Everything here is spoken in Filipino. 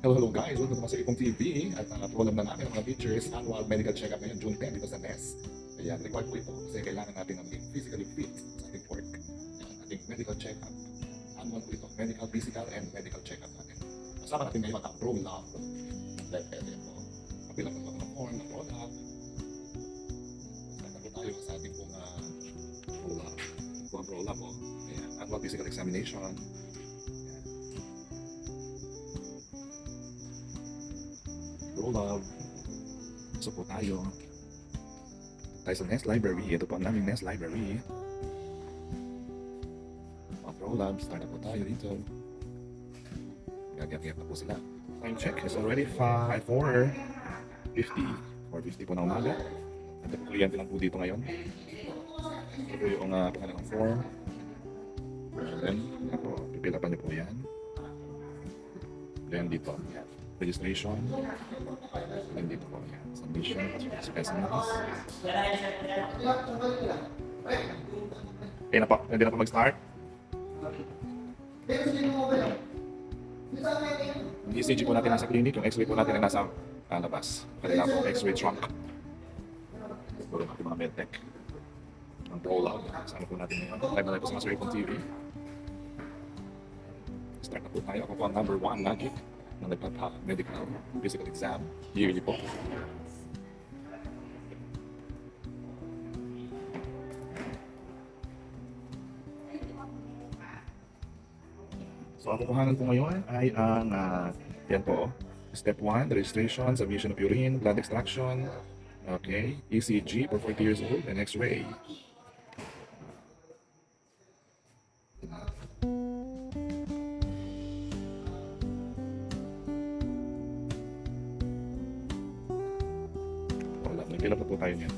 Hello guys, welcome to sa Ipong TV at program na namin ang mga teachers annual medical check-up ngayon June 10 dito sa NES. Ayan, required po ito kasi kailangan natin na maging physically fit sa ating work. Ayan, ating medical check-up. Annual po ito, medical, physical, and medical check-up natin. Kasama natin ngayon ang roll-up. Like, ayan po. Kapilang po mga form na roll-up. Saan po tayo sa ating pong roll-up. Ito ang roll-up po. Ayan, annual physical examination. Roll-up. So po tayo sa NES Library. Ito po ang naming NES Library. Ang roll-up. Start na po tayo dito. Gagap-gap na po sila. Time check is already 4:50. 4:50 po na umaga. At po kliyente lang po dito ngayon. Ito po yung pangalang form. Then, pipila pa niyo po yan. Then dito, yan. Registration, and dito po yan. Submission, specimens. Okay na po, hindi na po mag-start. Yung ECG po natin nasa clinic, yung x-ray po natin ay nasa labas. Kanila po, x-ray trunk. Siguro natin mga medtech. Ang roll-out, kasama po natin ngayon. Live na live po sa Master Ipon TV. Start na po tayo. Ako po ang number 1 magic ng medical physical exam yearly po. So ang kukuhanan po ngayon ay ang yan po, step 1, registration, submission of urine, blood extraction, okay, ECG for 40 years old, and x-ray. Nagpila pa po tayo niyan.